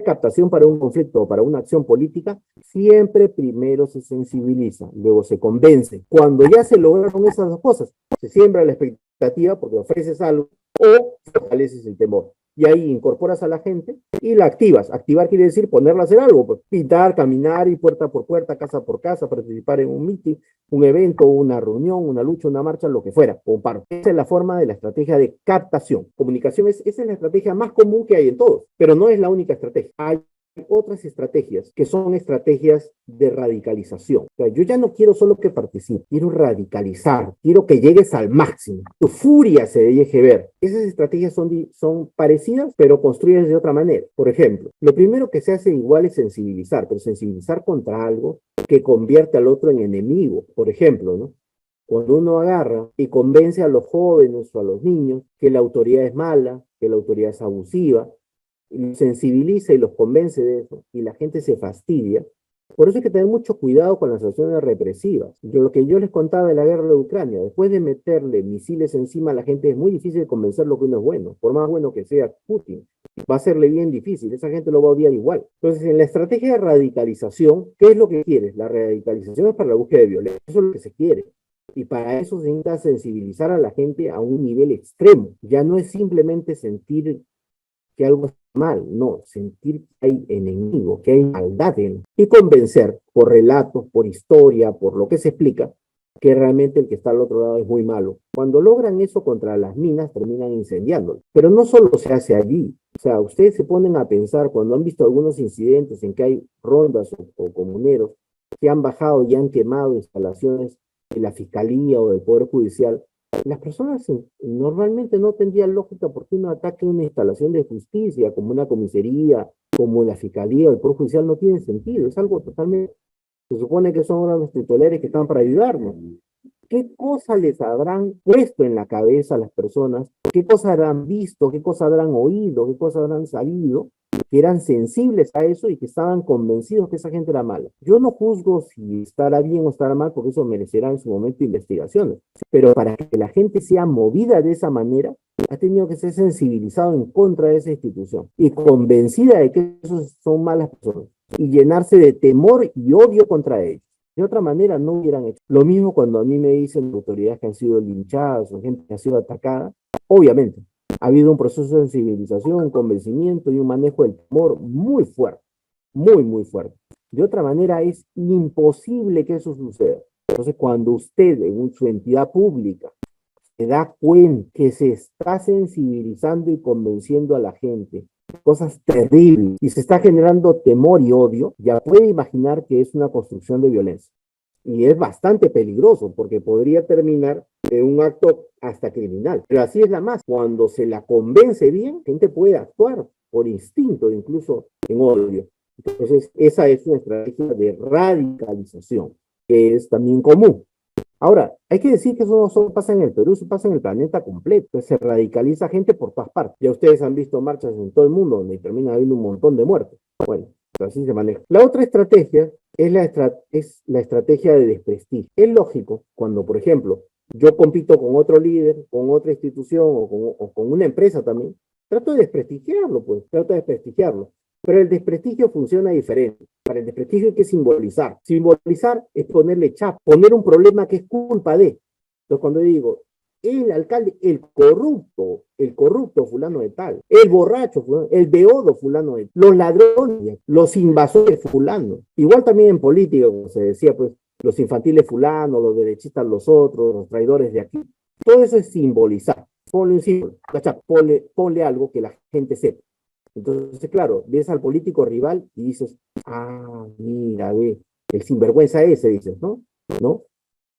B: captación para un conflicto o para una acción política, siempre primero se sensibiliza, luego se convence. Cuando ya se lograron esas dos cosas, se siembra la expectativa porque ofreces algo o fortaleces el temor. Y ahí incorporas a la gente y la activas. Activar quiere decir ponerla a hacer algo, pues, pintar, caminar, ir puerta por puerta, casa por casa, participar en un meeting, un evento, una reunión, una lucha, una marcha, lo que fuera, o un paro. Esa es la forma de la estrategia de captación. Comunicación esa es la estrategia más común que hay en todos, pero no es la única estrategia. Hay otras estrategias que son estrategias de radicalización. O sea, yo ya no quiero solo que participes, quiero radicalizar, quiero que llegues al máximo, tu furia se deje ver. Esas estrategias son parecidas, pero construidas de otra manera. Por ejemplo, lo primero que se hace igual es sensibilizar, pero sensibilizar contra algo que convierte al otro en enemigo. Por ejemplo, ¿no? Cuando uno agarra y convence a los jóvenes o a los niños que la autoridad es mala, que la autoridad es abusiva, y los sensibiliza y los convence de eso, y la gente se fastidia. Por eso hay que tener mucho cuidado con las acciones represivas. Lo que yo les contaba de la guerra de Ucrania, después de meterle misiles encima a la gente, es muy difícil convencerlo que uno es bueno, por más bueno que sea Putin. Va a serle bien difícil, esa gente lo va a odiar igual. Entonces, en la estrategia de radicalización, ¿qué es lo que quieres? La radicalización es para la búsqueda de violencia, eso es lo que se quiere. Y para eso se necesita sensibilizar a la gente a un nivel extremo. Ya no es simplemente sentir que algo es mal, no, sentir que hay enemigo, que hay maldad en, y convencer por relatos, por historia, por lo que se explica, que realmente el que está al otro lado es muy malo. Cuando logran eso contra las minas, terminan incendiándolo. Pero no solo se hace allí. O sea, ustedes se ponen a pensar, cuando han visto algunos incidentes en que hay rondas o comuneros que han bajado y han quemado instalaciones de la Fiscalía o del Poder Judicial, las personas normalmente no tendrían lógica porque uno ataque una instalación de justicia, como una comisaría, como la Fiscalía o el Poder Judicial, no tiene sentido. Es algo totalmente... Se supone que son órganos titulares que están para ayudarnos. ¿Qué cosa les habrán puesto en la cabeza a las personas? ¿Qué cosas habrán visto? ¿Qué cosas habrán oído? ¿Qué cosas habrán sabido? Que eran sensibles a eso y que estaban convencidos que esa gente era mala. Yo no juzgo si estará bien o estará mal, porque eso merecerá en su momento investigaciones. Pero para que la gente sea movida de esa manera, ha tenido que ser sensibilizado en contra de esa institución y convencida de que esos son malas personas y llenarse de temor y odio contra ellos. De otra manera no hubieran hecho. Lo mismo cuando a mí me dicen autoridades que han sido linchadas o gente que ha sido atacada, obviamente ha habido un proceso de sensibilización, un convencimiento y un manejo del temor muy fuerte, muy, muy fuerte. De otra manera es imposible que eso suceda. Entonces, cuando usted en su entidad pública se da cuenta que se está sensibilizando y convenciendo a la gente cosas terribles y se está generando temor y odio, ya puede imaginar que es una construcción de violencia. Y es bastante peligroso porque podría terminar en un acto hasta criminal. Pero así es la más. Cuando se la convence bien, la gente puede actuar por instinto, incluso en odio. Entonces, esa es una estrategia de radicalización, que es también común. Ahora, hay que decir que eso no solo pasa en el Perú, eso pasa en el planeta completo. Se radicaliza gente por todas partes. Ya ustedes han visto marchas en todo el mundo donde termina habiendo un montón de muertos. Bueno, así se maneja. La otra estrategia es la estrategia de desprestigio. Es lógico cuando, por ejemplo, yo compito con otro líder, con otra institución o con una empresa también, trato de desprestigiarlo, pues, trato de desprestigiarlo. Pero el desprestigio funciona diferente. Para el desprestigio hay que simbolizar. Simbolizar es ponerle chapa, poner un problema que es culpa de. Entonces, cuando digo, el alcalde, el corrupto fulano de tal, el borracho fulano, el beodo fulano de tal, los ladrones, los invasores fulano. Igual también en política, como se decía, pues, los infantiles fulano, los derechistas los otros, los traidores de aquí. Todo eso es simbolizar. Ponle un símbolo, ponle algo que la gente sepa. Entonces, claro, ves al político rival y dices, ah, mira, ve, el sinvergüenza ese, dices, ¿no? ¿No?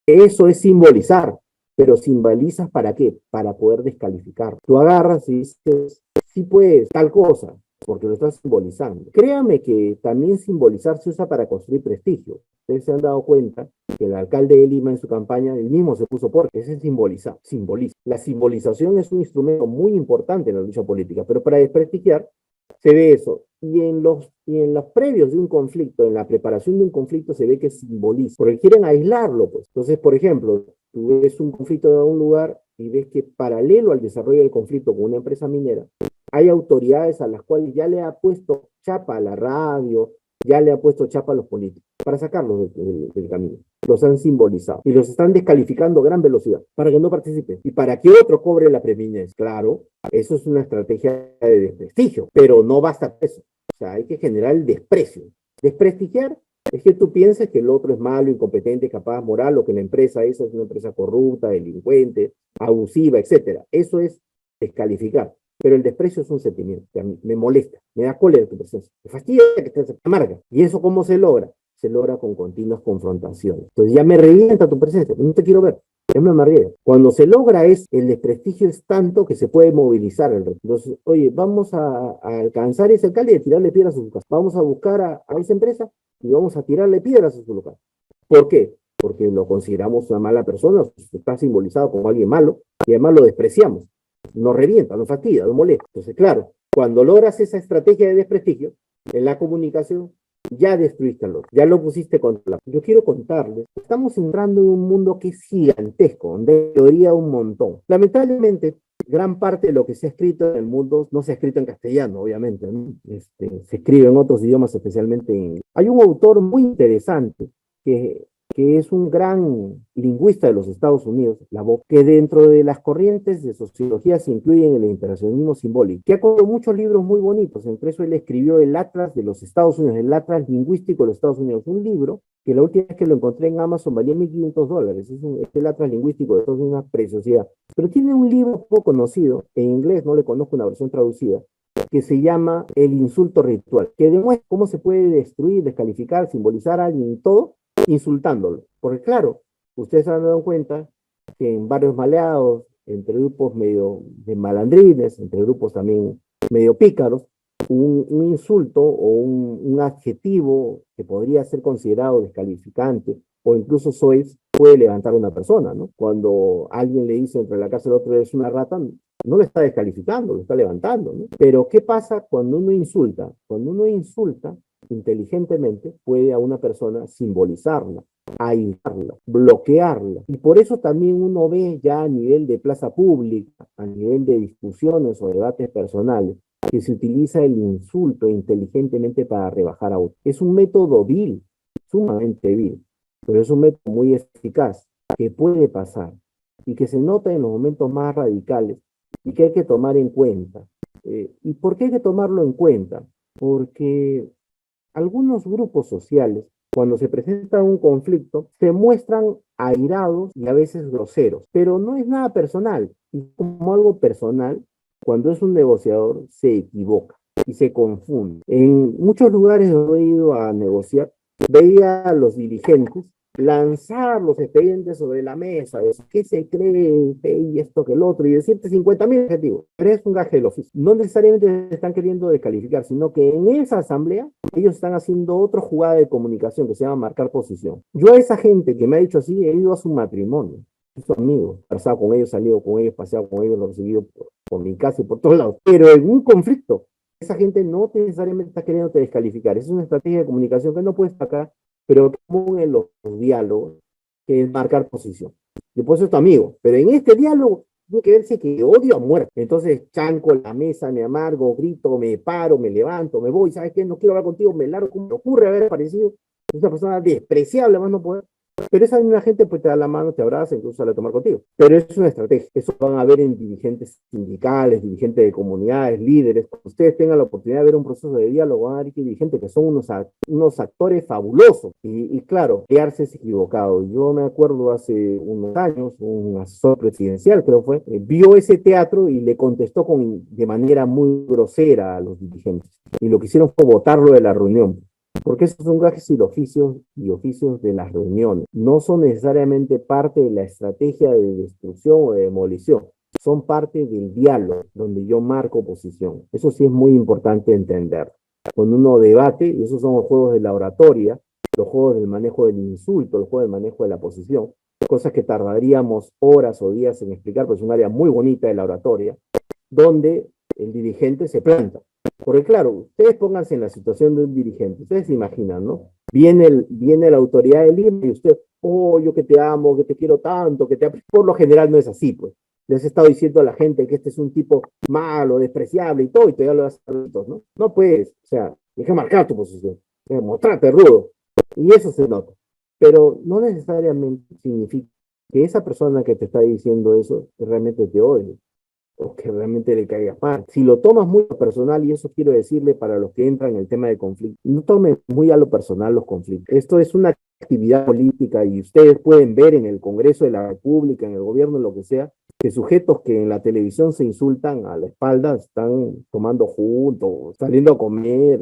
B: Eso es simbolizar, pero simbolizas ¿para qué? Para poder descalificar. Tú agarras y dices, sí puedes, tal cosa, porque lo estás simbolizando. Créame que también simbolizar se usa para construir prestigio. Ustedes se han dado cuenta que el alcalde de Lima en su campaña, él mismo se puso porque ese es simbolizar, simboliza. La simbolización es un instrumento muy importante en la lucha política, pero para desprestigiar se ve eso. Y en los previos de un conflicto, en la preparación de un conflicto, se ve que simboliza, porque quieren aislarlo, pues. Entonces, por ejemplo, tú ves un conflicto en un lugar y ves que paralelo al desarrollo del conflicto con una empresa minera, hay autoridades a las cuales ya le ha puesto chapa a la radio, ya le ha puesto chapa a los políticos, para sacarlos del camino. Los han simbolizado y los están descalificando a gran velocidad para que no participen y para que otro cobre la preeminencia. Claro, eso es una estrategia de desprestigio, pero no basta eso. O sea, hay que generar el desprecio. Desprestigiar es que tú pienses que el otro es malo, incompetente, capaz, moral, o que la empresa esa es una empresa corrupta, delincuente, abusiva, etcétera. Eso es descalificar. Pero el desprecio es un sentimiento que a mí me molesta, me da cólera tu presencia, me fastidia que estés amarga. ¿Y eso cómo se logra? Se logra con continuas confrontaciones. Entonces ya me revienta tu presencia, no te quiero ver. Es una amarguera. Cuando se logra el desprestigio es tanto que se puede movilizar el resto. Entonces, oye, vamos a alcanzar ese alcalde y a tirarle piedras a su casa. Vamos a buscar a esa empresa y vamos a tirarle piedras a su local. ¿Por qué? Porque lo consideramos una mala persona, está simbolizado como alguien malo y además lo despreciamos. Nos revienta, nos fastidia, nos molesta. Entonces, claro, cuando logras esa estrategia de desprestigio en la comunicación, ya destruiste al otro, ya lo pusiste contra la... Yo quiero contarles, estamos entrando en un mundo que es gigantesco, donde hay teoría un montón. Lamentablemente, gran parte de lo que se ha escrito en el mundo no se ha escrito en castellano, obviamente, ¿no? Se escribe en otros idiomas, especialmente en inglés. Hay un autor muy interesante que es un gran lingüista de los Estados Unidos, Lavoe, que dentro de las corrientes de sociología se incluyen el interaccionismo simbólico, que ha escrito muchos libros muy bonitos. Entre eso él escribió el Atlas de los Estados Unidos, el Atlas lingüístico de los Estados Unidos, un libro que la última vez que lo encontré en Amazon valía $1.500. Es el Atlas lingüístico de Estados Unidos, una preciosidad. Pero tiene un libro poco conocido, en inglés no le conozco una versión traducida, que se llama El insulto ritual, que demuestra cómo se puede destruir, descalificar, simbolizar a alguien y todo, insultándolo. Porque claro, ustedes se han dado cuenta que en barrios maleados, entre grupos medio de malandrines, entre grupos también medio pícaros, un insulto o un adjetivo que podría ser considerado descalificante o incluso soez puede levantar a una persona, ¿no? Cuando alguien le dice entre la casa del otro es una rata, no lo está descalificando, lo está levantando, ¿no? Pero ¿qué pasa cuando uno insulta? Cuando uno insulta, inteligentemente puede a una persona simbolizarla, aislarla, bloquearla. Y por eso también uno ve ya a nivel de plaza pública, a nivel de discusiones o debates personales, que se utiliza el insulto inteligentemente para rebajar a otro. Es un método vil, sumamente vil, pero es un método muy eficaz que puede pasar y que se nota en los momentos más radicales y que hay que tomar en cuenta. ¿Y por qué hay que tomarlo en cuenta? Porque algunos grupos sociales, cuando se presenta un conflicto, se muestran airados y a veces groseros, pero no es nada personal. Y como algo personal, cuando es un negociador, se equivoca y se confunde. En muchos lugares donde he ido a negociar, veía a los dirigentes lanzar los expedientes sobre la mesa, decir, ¿qué se cree? Y esto que el otro, y decirte 50.000 objetivos. Pero es un gaje del oficio. No necesariamente están queriendo descalificar, sino que en esa asamblea ellos están haciendo otra jugada de comunicación que se llama marcar posición. Yo a esa gente que me ha dicho así, he ido a su matrimonio, a sus amigos, pasado con ellos, salido con ellos, paseado con ellos, lo he recibido por mi casa y por todos lados. Pero en un conflicto, esa gente no necesariamente está queriendo descalificar. Es una estrategia de comunicación que no puede sacar, pero común en los diálogos, que es marcar posición. Después es tu amigo, pero en este diálogo tiene que verse que odio a muerte. Entonces chanco la mesa, me amargo, grito, me paro, me levanto, me voy, ¿sabes qué? No quiero hablar contigo, me largo, ¿cómo me ocurre haber aparecido? Es una persona despreciable, más no poder. Pero esa misma gente pues te da la mano, te abraza, incluso sale a tomar contigo. Pero es una estrategia. Eso van a ver en dirigentes sindicales, dirigentes de comunidades, líderes. Cuando ustedes tengan la oportunidad de ver un proceso de diálogo, van a ver que dirigentes que son unos actores fabulosos. Y claro, quedarse es equivocado. Yo me acuerdo hace unos años, un asesor presidencial, creo fue, vio ese teatro y le contestó de manera muy grosera a los dirigentes. Y lo que hicieron fue botarlo de la reunión. Porque esos son gajes y oficios de las reuniones. No son necesariamente parte de la estrategia de destrucción o de demolición. Son parte del diálogo, donde yo marco posición. Eso sí es muy importante entender. Cuando uno debate, y esos son los juegos de la oratoria, los juegos del manejo del insulto, los juegos del manejo de la posición, cosas que tardaríamos horas o días en explicar, pues es un área muy bonita de la oratoria, donde el dirigente se planta. Porque claro, ustedes pónganse en la situación de un dirigente, ustedes se imaginan, ¿no? Viene la autoridad del Lima y usted, oh, yo que te amo, que te quiero tanto, que te... Por lo general no es así, pues. Les he estado diciendo a la gente que este es un tipo malo, despreciable y todo, y todavía lo vas a hacer, ¿no? No puedes, o sea, deja marcar tu posición, mostrarte rudo, y eso se nota. Pero no necesariamente significa que esa persona que te está diciendo eso realmente te odie o que realmente le caiga mal. Si lo tomas muy personal, y eso quiero decirle para los que entran en el tema de conflicto, no tomen muy a lo personal los conflictos. Esto es una actividad política y ustedes pueden ver en el Congreso de la República, en el gobierno, en lo que sea, que sujetos que en la televisión se insultan a la espalda están tomando juntos, saliendo a comer,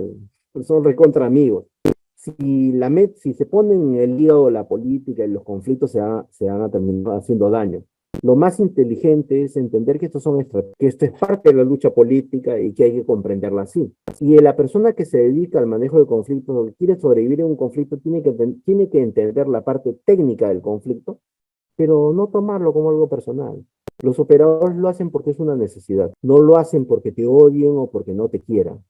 B: son recontra amigos. Si se ponen en el lío la política y los conflictos se van a terminar haciendo daño. Lo más inteligente es entender que que esto es parte de la lucha política y que hay que comprenderla así. Y la persona que se dedica al manejo de conflictos o quiere sobrevivir en un conflicto tiene que entender la parte técnica del conflicto, pero no tomarlo como algo personal. Los operadores lo hacen porque es una necesidad, no lo hacen porque te odien o porque no te quieran.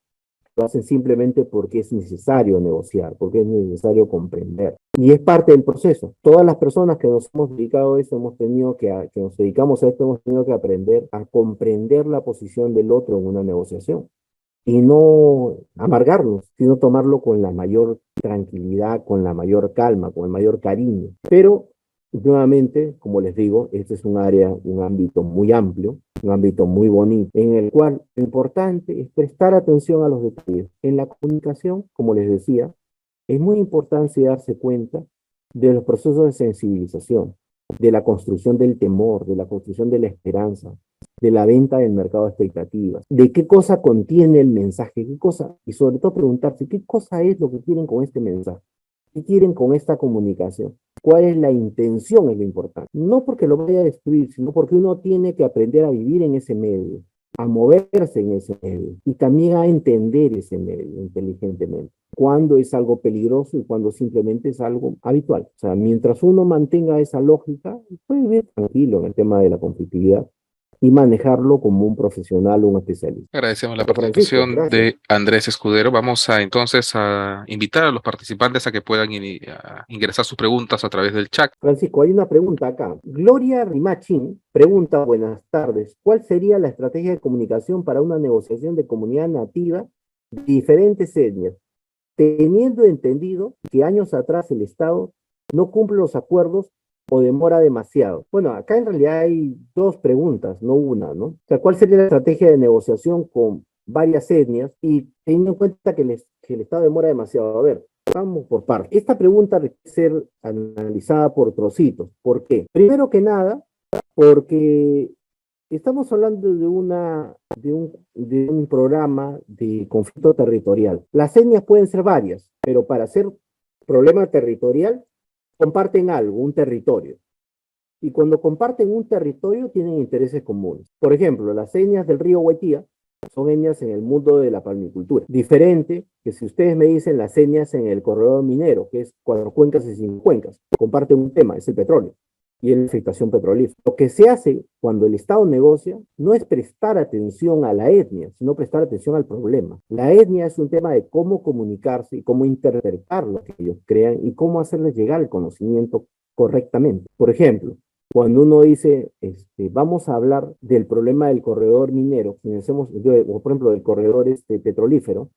B: Lo hacen simplemente porque es necesario negociar, porque es necesario comprender. Y es parte del proceso. Todas las personas que nos hemos dedicado a esto, que nos dedicamos a esto, hemos tenido que aprender a comprender la posición del otro en una negociación. Y no amargarnos, sino tomarlo con la mayor tranquilidad, con la mayor calma, con el mayor cariño. Pero, nuevamente, como les digo, este es un ámbito muy amplio, un ámbito muy bonito, en el cual lo importante es prestar atención a los detalles. En la comunicación, como les decía, es muy importante darse cuenta de los procesos de sensibilización, de la construcción del temor, de la construcción de la esperanza, de la venta del mercado de expectativas, de qué cosa contiene el mensaje, qué cosa, y sobre todo preguntarse qué cosa es lo que quieren con este mensaje, qué quieren con esta comunicación, cuál es la intención, es lo importante. No porque lo vaya a destruir, sino porque uno tiene que aprender a vivir en ese medio, a moverse en ese medio y también a entender ese medio inteligentemente. Cuando es algo peligroso y cuando simplemente es algo habitual. O sea, mientras uno mantenga esa lógica, puede vivir tranquilo en el tema de la conflictividad y manejarlo como un profesional o un especialista.
A: Agradecemos la
B: Francisco,
A: participación
B: gracias.
A: de Andrés Escudero. Vamos a entonces a invitar a los participantes a que puedan a ingresar sus preguntas a través del chat.
B: Francisco, hay una pregunta acá. Gloria Rimachin pregunta, buenas tardes, ¿cuál sería la estrategia de comunicación para una negociación de comunidad nativa de diferentes etnias, teniendo entendido que años atrás el Estado no cumple los acuerdos o demora demasiado? Bueno, acá en realidad hay dos preguntas, no una, ¿no? O sea, ¿cuál sería la estrategia de negociación con varias etnias y teniendo en cuenta que el Estado demora demasiado? A ver, vamos por partes. Esta pregunta requiere ser analizada por trocitos. ¿Por qué? Primero que nada, porque estamos hablando de un programa de conflicto territorial. Las etnias pueden ser varias, pero para ser problema territorial comparten algo, un territorio. Y cuando comparten un territorio tienen intereses comunes. Por ejemplo, las etnias del río Huaytía son etnias en el mundo de la palmicultura. Diferente que si ustedes me dicen las etnias en el corredor minero, que es 4 cuencas y 5 cuencas, comparten un tema, es el petróleo y la afectación petrolífera. Lo que se hace cuando el Estado negocia no es prestar atención a la etnia, sino prestar atención al problema. La etnia es un tema de cómo comunicarse y cómo interpretar lo que ellos crean y cómo hacerles llegar el conocimiento correctamente. Por ejemplo, cuando uno dice, vamos a hablar del problema del corredor minero, o por ejemplo del corredor petrolífero,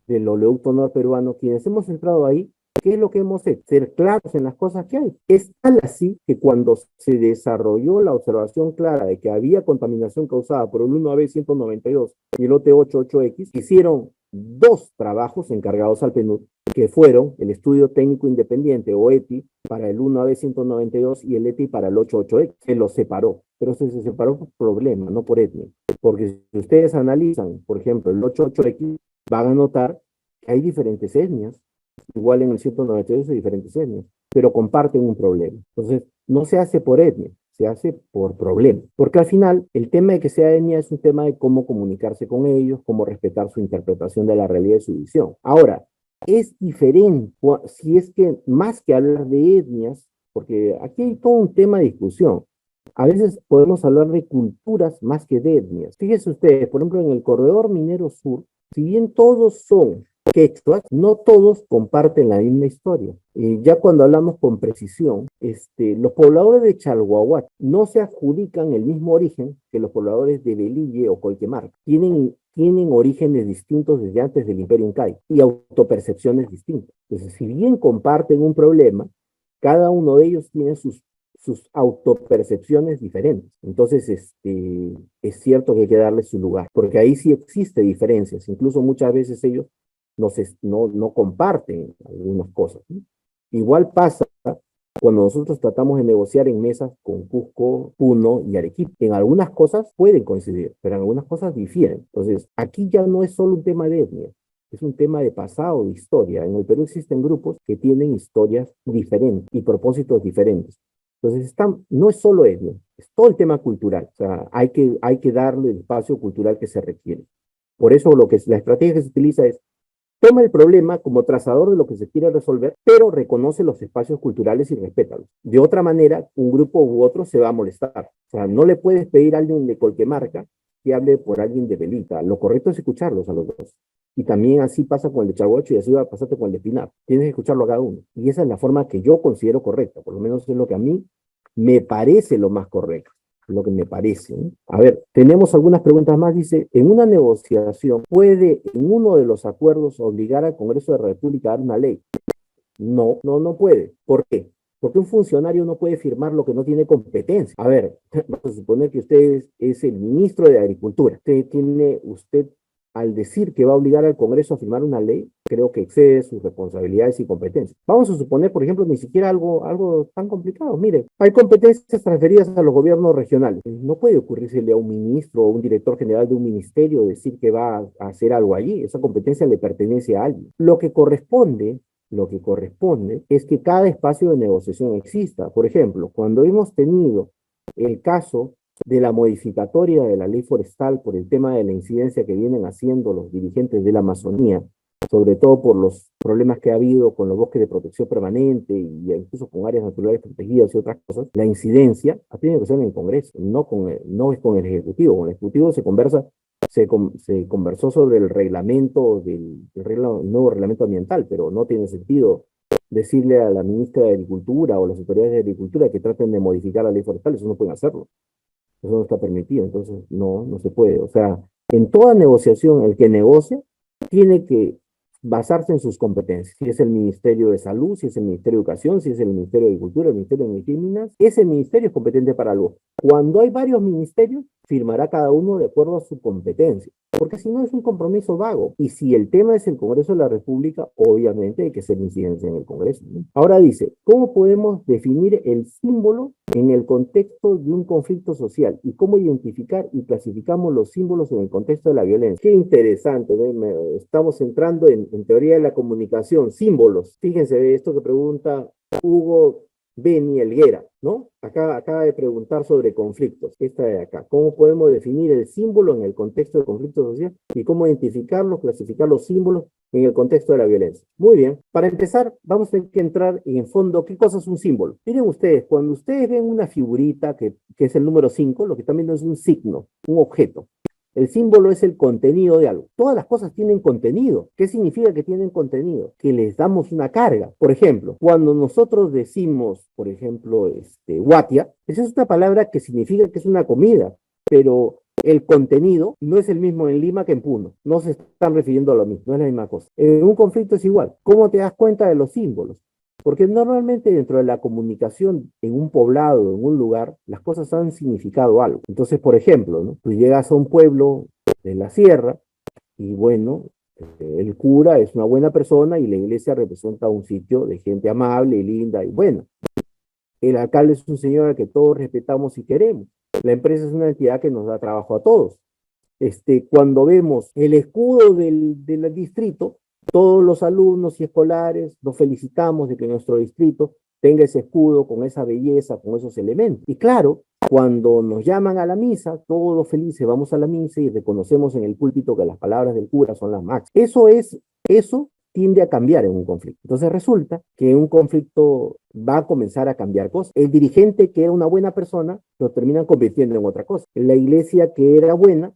B: del oleoducto norperuano, quienes hemos entrado ahí, ¿Qué es lo que hemos hecho? Ser claros en las cosas que hay. Es tal así que cuando se desarrolló la observación clara de que había contaminación causada por el 1AB192 y el OT88X, hicieron dos trabajos encargados al PNUD, que fueron el estudio técnico independiente o ETI para el 1AB192 y el ETI para el 88X. Se los separó, pero se separó por problema, no por etnia. Porque si ustedes analizan, por ejemplo, el 88X, van a notar que hay diferentes etnias, igual en el 192 hay diferentes etnias, pero comparten un problema. Entonces, no se hace por etnia, se hace por problema. Porque al final, el tema de que sea etnia es un tema de cómo comunicarse con ellos, cómo respetar su interpretación de la realidad y su visión. Ahora, es diferente, si es que más que hablar de etnias, porque aquí hay todo un tema de discusión. A veces podemos hablar de culturas más que de etnias. Fíjense ustedes, por ejemplo, en el corredor minero sur, si bien todos son quechuas, no todos comparten la misma historia. Ya cuando hablamos con precisión, los pobladores de Chalhuahuat no se adjudican el mismo origen que los pobladores de Velille o Colquemarca. Tienen orígenes distintos desde antes del Imperio Incaico y autopercepciones distintas. Entonces, si bien comparten un problema, cada uno de ellos tiene sus autopercepciones diferentes. Entonces, es cierto que hay que darle su lugar, porque ahí sí existe diferencias. Incluso muchas veces ellos no comparten algunas cosas, ¿no? Igual pasa cuando nosotros tratamos de negociar en mesas con Cusco, Puno y Arequipa. En algunas cosas pueden coincidir, pero en algunas cosas difieren. Entonces, aquí ya no es solo un tema de etnia, es un tema de pasado, de historia. En el Perú existen grupos que tienen historias diferentes y propósitos diferentes. Entonces, no es solo etnia, es todo el tema cultural. O sea, hay que darle el espacio cultural que se requiere. Por eso la estrategia que se utiliza es: toma el problema como trazador de lo que se quiere resolver, pero reconoce los espacios culturales y respétalos. De otra manera, un grupo u otro se va a molestar. O sea, no le puedes pedir a alguien de Colquemarca que hable por alguien de Belita. Lo correcto es escucharlos a los dos. Y también así pasa con el de Chaguacho y así va a pasarte con el de Pinar. Tienes que escucharlo a cada uno. Y esa es la forma que yo considero correcta. Por lo menos es lo que a mí me parece lo más correcto. Lo que me parece, ¿no? A ver, tenemos algunas preguntas más. Dice: en una negociación, ¿puede en uno de los acuerdos obligar al Congreso de la República a dar una ley? No puede. ¿Por qué? Porque un funcionario no puede firmar lo que no tiene competencia. A ver, vamos a suponer que usted es el ministro de Agricultura. Usted, al decir que va a obligar al Congreso a firmar una ley, creo que excede sus responsabilidades y competencias. Vamos a suponer, por ejemplo, ni siquiera algo tan complicado. Mire, hay competencias transferidas a los gobiernos regionales. No puede ocurrírsele a un ministro o un director general de un ministerio decir que va a hacer algo allí. Esa competencia le pertenece a alguien. Lo que corresponde es que cada espacio de negociación exista. Por ejemplo, cuando hemos tenido el caso de la modificatoria de la ley forestal por el tema de la incidencia que vienen haciendo los dirigentes de la Amazonía, sobre todo por los problemas que ha habido con los bosques de protección permanente y incluso con áreas naturales protegidas y otras cosas, la incidencia ha tenido que ser en el Congreso, no es con el Ejecutivo. Con el Ejecutivo se conversó sobre el reglamento nuevo reglamento ambiental, pero no tiene sentido decirle a la ministra de Agricultura o a las autoridades de Agricultura que traten de modificar la ley forestal. Eso no pueden hacerlo. Eso no está permitido, entonces no se puede. O sea, en toda negociación, el que negocia tiene que basarse en sus competencias. Si es el Ministerio de Salud, si es el Ministerio de Educación, si es el Ministerio de Agricultura, el Ministerio de Energía y Minas, ese ministerio es competente para algo. Cuando hay varios ministerios, firmará cada uno de acuerdo a su competencia, porque si no es un compromiso vago. Y si el tema es el Congreso de la República, obviamente hay que hacer incidencia en el Congreso, ¿no? Ahora dice: ¿cómo podemos definir el símbolo en el contexto de un conflicto social? ¿Y cómo identificar y clasificamos los símbolos en el contexto de la violencia? Qué interesante, ¿no? Estamos entrando en teoría de la comunicación, símbolos. Fíjense esto que pregunta Hugo Beni Helguera, ¿no? Acaba de preguntar sobre conflictos. Esta de acá: ¿cómo podemos definir el símbolo en el contexto del conflicto social? ¿Y cómo identificarlos, clasificar los símbolos en el contexto de la violencia? Muy bien. Para empezar, vamos a tener que entrar en fondo. ¿Qué cosa es un símbolo? Miren ustedes, cuando ustedes ven una figurita que es el número 5, lo que están viendo es un signo, un objeto. El símbolo es el contenido de algo. Todas las cosas tienen contenido. ¿Qué significa que tienen contenido? Que les damos una carga. Por ejemplo, cuando nosotros decimos, por ejemplo, guatia, esa es una palabra que significa que es una comida, pero el contenido no es el mismo en Lima que en Puno. No se están refiriendo a lo mismo, no es la misma cosa. En un conflicto es igual. ¿Cómo te das cuenta de los símbolos? Porque normalmente dentro de la comunicación en un poblado, en un lugar, las cosas han significado algo. Entonces, por ejemplo, ¿no? Tú llegas a un pueblo de la sierra y bueno, el cura es una buena persona y la iglesia representa un sitio de gente amable y linda y buena. El alcalde es un señor al que todos respetamos y queremos. La empresa es una entidad que nos da trabajo a todos. Cuando vemos el escudo del distrito, todos los alumnos y escolares nos felicitamos de que nuestro distrito tenga ese escudo con esa belleza, con esos elementos. Y claro, cuando nos llaman a la misa, todos felices vamos a la misa y reconocemos en el púlpito que las palabras del cura son las máximas. Eso tiende a cambiar en un conflicto. Entonces resulta que en un conflicto va a comenzar a cambiar cosas. El dirigente que era una buena persona lo terminan convirtiendo en otra cosa. La iglesia que era buena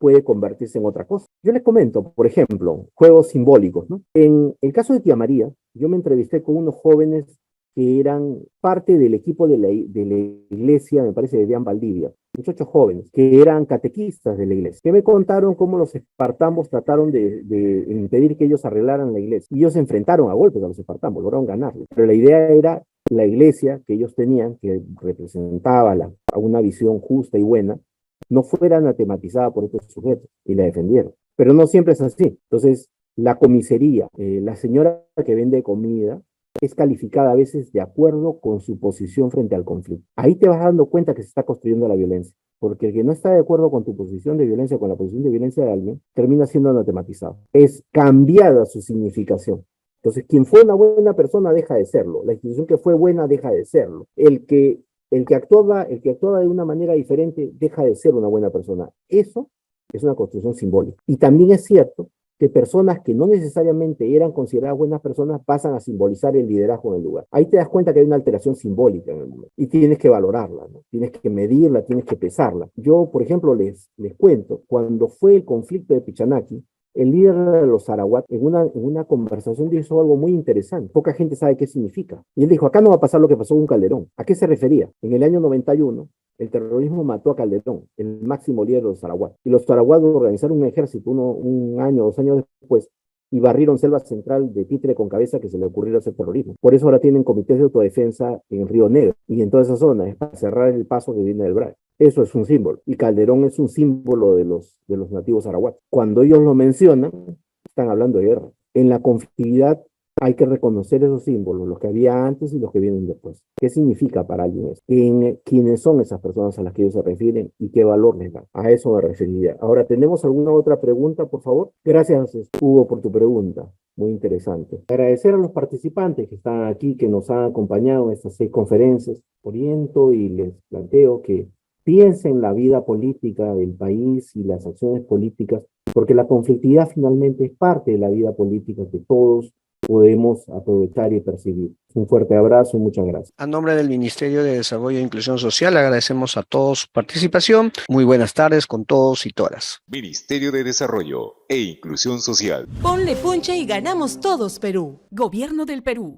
B: puede convertirse en otra cosa. Yo les comento, por ejemplo, juegos simbólicos, ¿no? En el caso de Tía María, yo me entrevisté con unos jóvenes que eran parte del equipo de la iglesia, me parece, de Deán Valdivia, muchachos jóvenes, que eran catequistas de la iglesia, que me contaron cómo los espartanos trataron de impedir que ellos arreglaran la iglesia. Y ellos se enfrentaron a golpes a los espartanos, lograron ganarlo. Pero la idea era la iglesia que ellos tenían, que representaba a una visión justa y buena, no fuera anatematizada por estos sujetos y la defendieron. Pero no siempre es así. Entonces, la comisaría, la señora que vende comida, es calificada a veces de acuerdo con su posición frente al conflicto. Ahí te vas dando cuenta que se está construyendo la violencia, porque el que no está de acuerdo con tu posición de violencia, con la posición de violencia de alguien, termina siendo anatematizado. Es cambiada su significación. Entonces, quien fue una buena persona deja de serlo. La institución que fue buena deja de serlo. El que actuaba de una manera diferente deja de ser una buena persona. Eso es una construcción simbólica. Y también es cierto que personas que no necesariamente eran consideradas buenas personas pasan a simbolizar el liderazgo en el lugar. Ahí te das cuenta que hay una alteración simbólica en el mundo y tienes que valorarla, ¿no? Tienes que medirla, tienes que pesarla. Yo, por ejemplo, les cuento, cuando fue el conflicto de Pichanaki, el líder de los Arawat en una conversación dijo algo muy interesante. Poca gente sabe qué significa. Y él dijo, acá no va a pasar lo que pasó con Calderón. ¿A qué se refería? En el año 91, el terrorismo mató a Calderón, el máximo líder de los Arawat. Y los Arawat organizaron un ejército un año, 2 años después, y barrieron Selva Central de títere con cabeza que se le ocurriera hacer terrorismo. Por eso ahora tienen comités de autodefensa en Río Negro y en toda esa zona, es para cerrar el paso que viene del Braille. Eso es un símbolo. Y Calderón es un símbolo de los nativos arawak. Cuando ellos lo mencionan, están hablando de guerra. En la conflictividad hay que reconocer esos símbolos, los que había antes y los que vienen después. ¿Qué significa para alguien eso? ¿Quiénes son esas personas a las que ellos se refieren y qué valor les dan? A eso me referiría. Ahora, ¿tenemos alguna otra pregunta, por favor? Gracias, Hugo, por tu pregunta. Muy interesante. Agradecer a los participantes que están aquí, que nos han acompañado en estas 6 conferencias. Oriento y les planteo que piensen la vida política del país y las acciones políticas, porque la conflictividad finalmente es parte de la vida política que todos podemos aprovechar y percibir. Un fuerte abrazo y muchas gracias.
C: A nombre del Ministerio de Desarrollo e Inclusión Social, agradecemos a todos su participación. Muy buenas tardes con todos y todas.
D: Ministerio de Desarrollo e Inclusión Social.
E: Ponle punche y ganamos todos, Perú.
F: Gobierno del Perú.